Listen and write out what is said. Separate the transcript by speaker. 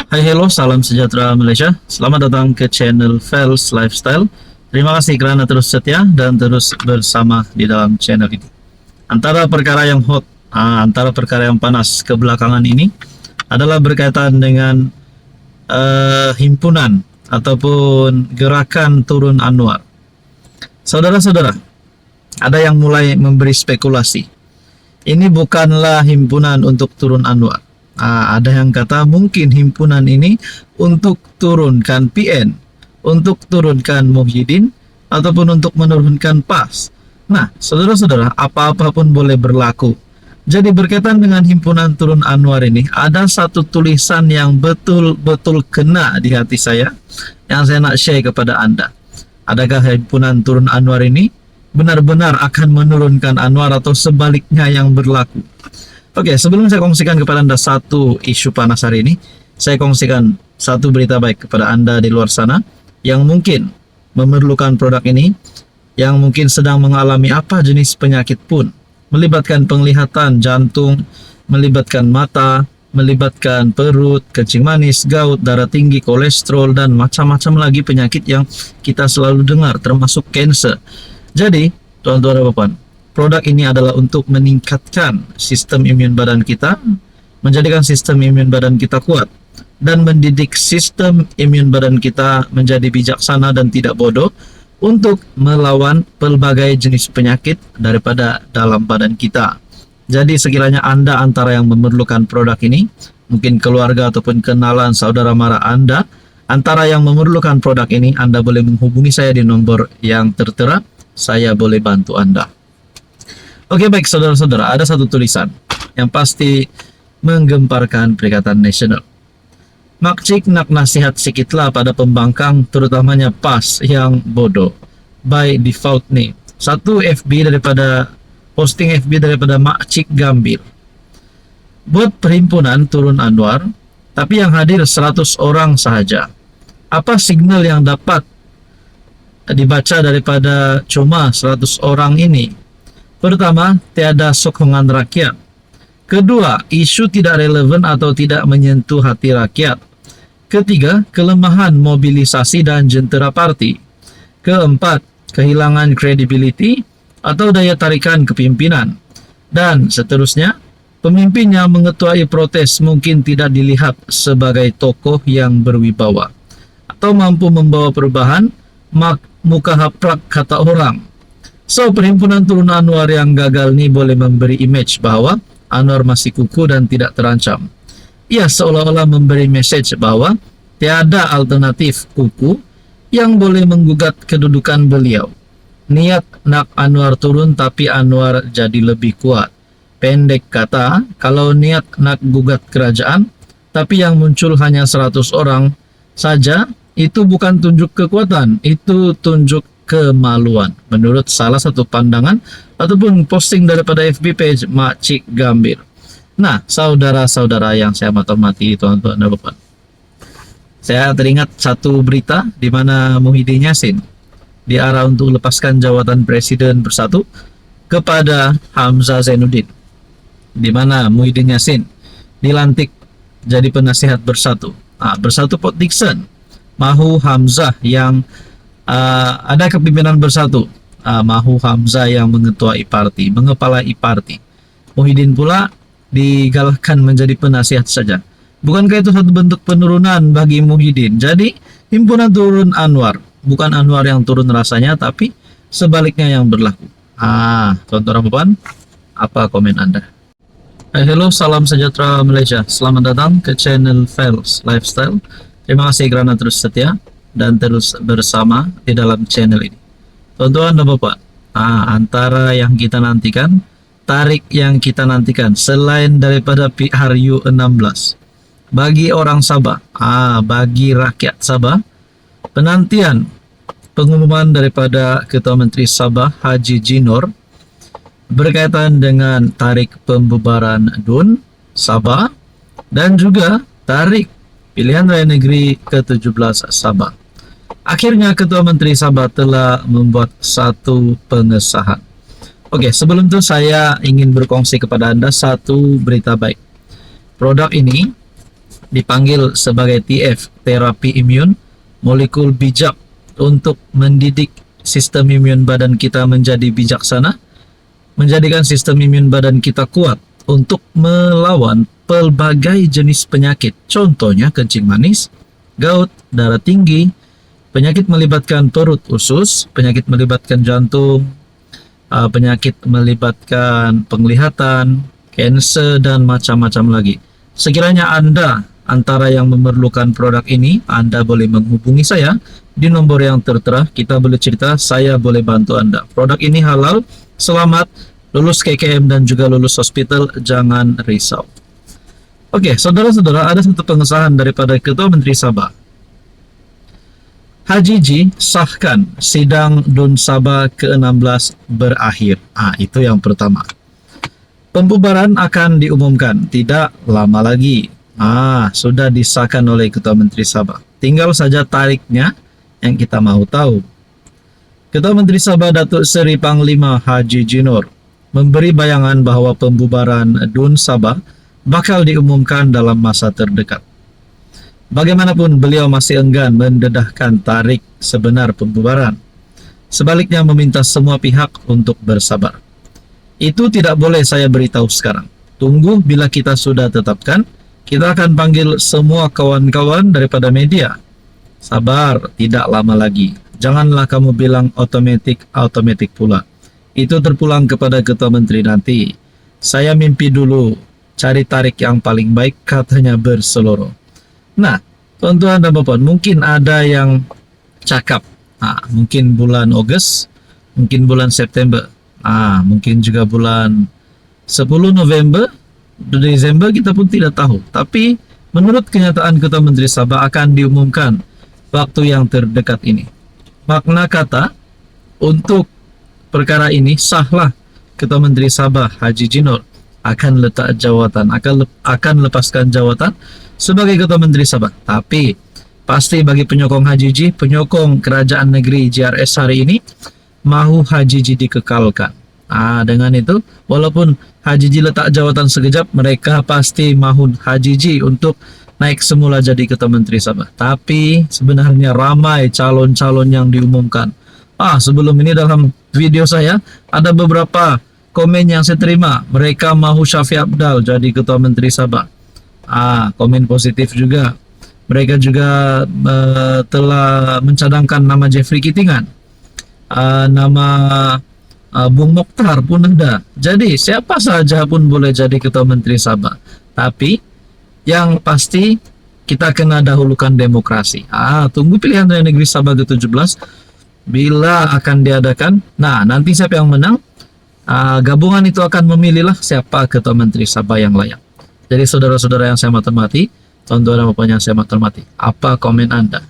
Speaker 1: Hai hello, salam sejahtera Malaysia. Selamat datang ke channel Fels Lifestyle. Terima kasih kerana terus setia dan terus bersama di dalam channel ini. Antara perkara yang hot, antara perkara yang panas kebelakangan ini adalah berkaitan dengan himpunan ataupun gerakan turun Anwar. Saudara-saudara, ada yang mulai memberi spekulasi. Ini bukanlah himpunan untuk turun Anwar. Ada yang kata mungkin himpunan ini untuk turunkan PN, untuk turunkan Muhyiddin, ataupun untuk menurunkan PAS. Nah, saudara-saudara, apa-apa pun boleh berlaku. Jadi berkaitan dengan himpunan turun Anwar ini, ada satu tulisan yang betul-betul kena di hati saya, yang saya nak share kepada Anda. Adakah himpunan turun Anwar ini benar-benar akan menurunkan Anwar atau sebaliknya yang berlaku? Oke, sebelum saya kongsikan kepada Anda satu isu panas hari ini, saya kongsikan satu berita baik kepada Anda di luar sana yang mungkin memerlukan produk ini, yang mungkin sedang mengalami apa jenis penyakit pun, melibatkan penglihatan, jantung, melibatkan mata, melibatkan perut, kencing manis, gout, darah tinggi, kolesterol, dan macam-macam lagi penyakit yang kita selalu dengar, termasuk cancer. Jadi, tuan-tuan dan puan, produk ini adalah untuk meningkatkan sistem imun badan kita, menjadikan sistem imun badan kita kuat, dan mendidik sistem imun badan kita menjadi bijaksana dan tidak bodoh untuk melawan pelbagai jenis penyakit daripada dalam badan kita. Jadi sekiranya Anda antara yang memerlukan produk ini, mungkin keluarga ataupun kenalan saudara mara Anda, antara yang memerlukan produk ini, Anda boleh menghubungi saya di nomor yang tertera, saya boleh bantu Anda. Oke, baik saudara-saudara, ada satu tulisan yang pasti menggemparkan Perikatan Nasional. Makcik nak nasihat sikitlah pada pembangkang, terutamanya PAS yang bodoh. By default nih, satu FB daripada posting FB daripada Makcik Gambir. Buat perhimpunan turun Anwar, tapi yang hadir 100 orang sahaja. Apa signal yang dapat dibaca daripada cuma 100 orang ini? Pertama, tiada sokongan rakyat. Kedua, isu tidak relevan atau tidak menyentuh hati rakyat. Ketiga, kelemahan mobilisasi dan jentera parti. Keempat, kehilangan credibility atau daya tarikan kepimpinan. Dan seterusnya, pemimpin yang mengetuai protes mungkin tidak dilihat sebagai tokoh yang berwibawa atau mampu membawa perubahan, muka haprak kata orang. So, perhimpunan turun Anwar yang gagal ini boleh memberi image bahwa Anwar masih kukuh dan tidak terancam. Ia seolah-olah memberi message bahwa tiada alternatif kukuh yang boleh menggugat kedudukan beliau. Niat nak Anwar turun tapi Anwar jadi lebih kuat. Pendek kata, kalau niat nak gugat kerajaan tapi yang muncul hanya 100 orang saja, itu bukan tunjuk kekuatan, itu tunjuk kemaluan, menurut salah satu pandangan ataupun posting daripada FB page Makcik Gambir. Nah, saudara-saudara yang saya hormati, tuan-tuan dan puan, saya teringat satu berita di mana Muhyiddin Yassin diarah untuk lepaskan jawatan presiden bersatu kepada Hamzah Zainuddin, di mana Muhyiddin Yassin dilantik jadi penasihat bersatu. Bersatu Port Dickson, mahu Hamzah yang ada kepimpinan bersatu, mahu Hamzah yang mengetuai parti, mengepalai parti. Muhyiddin pula digalakkan menjadi penasihat saja. Bukankah itu satu bentuk penurunan bagi Muhyiddin? Jadi himpunan turun Anwar, bukan Anwar yang turun rasanya, tapi sebaliknya yang berlaku. Tuan-tuan dan puan, apa komen Anda? Hello, salam sejahtera Malaysia. Selamat datang ke channel Fels Lifestyle. Terima kasih kerana terus setia dan terus bersama di dalam channel ini. Tuan-tuan dan puan, antara yang kita nantikan, tarik yang kita nantikan selain daripada PRU16 bagi orang Sabah, bagi rakyat Sabah, penantian pengumuman daripada Ketua Menteri Sabah Haji Jinor berkaitan dengan tarik pembubaran DUN Sabah dan juga tarik pilihan raya negeri ke-17 Sabah. Akhirnya Ketua Menteri Sabah telah membuat satu pengesahan. Oke, sebelum itu saya ingin berkongsi kepada Anda satu berita baik. Produk ini dipanggil sebagai TF, terapi imun molekul bijak, untuk mendidik sistem imun badan kita menjadi bijaksana, menjadikan sistem imun badan kita kuat untuk melawan pelbagai jenis penyakit. Contohnya kencing manis, gout, darah tinggi, penyakit melibatkan perut usus, penyakit melibatkan jantung, penyakit melibatkan penglihatan, kanker, dan macam-macam lagi. Sekiranya Anda antara yang memerlukan produk ini, Anda boleh menghubungi saya di nomor yang tertera. Kita boleh cerita, saya boleh bantu Anda. Produk ini halal, selamat, lulus KKM dan juga lulus hospital, jangan risau. Oke, saudara-saudara, ada satu pengesahan daripada Ketua Menteri Sabah. HJJ sahkan sidang DUN Sabah ke-16 berakhir. Itu yang pertama. Pembubaran akan diumumkan tidak lama lagi. Sudah disahkan oleh Ketua Menteri Sabah. Tinggal saja tariknya yang kita mau tahu. Ketua Menteri Sabah Datuk Seri Panglima Haji Jinor memberi bayangan bahwa pembubaran DUN Sabah bakal diumumkan dalam masa terdekat. Bagaimanapun beliau masih enggan mendedahkan tarik sebenar pembubaran. Sebaliknya meminta semua pihak untuk bersabar. Itu tidak boleh saya beritahu sekarang. Tunggu bila kita sudah tetapkan, kita akan panggil semua kawan-kawan daripada media. Sabar, tidak lama lagi. Janganlah kamu bilang otomatik pula. Itu terpulang kepada Ketua Menteri nanti. Saya mimpi dulu, cari tarik yang paling baik, katanya berseloroh. Nah, tuan-tuan dan puan, mungkin ada yang cakap, mungkin bulan Agustus, mungkin bulan September, mungkin juga bulan 10 November, Desember, kita pun tidak tahu. Tapi menurut kenyataan Ketua Menteri Sabah akan diumumkan waktu yang terdekat ini. Makna kata untuk perkara ini sahlah Ketua Menteri Sabah Haji Jinor akan letak jawatan, akan lepaskan jawatan sebagai Ketua Menteri Sabah. Tapi pasti bagi penyokong HJJ, penyokong kerajaan negeri JRS hari ini, mahu HJJ dikekalkan. Dengan itu, walaupun HJJ letak jawatan sekejap, mereka pasti mahu HJJ untuk naik semula jadi Ketua Menteri Sabah. Tapi sebenarnya ramai calon-calon yang diumumkan. Sebelum ini dalam video saya ada beberapa komen yang saya terima. Mereka mahu Syafiq Abdal jadi Ketua Menteri Sabah. Komen positif juga. Mereka juga telah mencadangkan nama Jeffrey Kitingan, nama Bung Mokhtar pun ada. Jadi siapa saja pun boleh jadi Ketua Menteri Sabah. Tapi yang pasti kita kena dahulukan demokrasi. Tunggu pilihan Raya Negeri Sabah ke-17 bila akan diadakan. Nanti siapa yang menang, gabungan itu akan memilihlah siapa Ketua Menteri Sabah yang layak. Jadi saudara-saudara yang saya hormati, tuan-tuan dan puan yang saya hormati, apa komen Anda?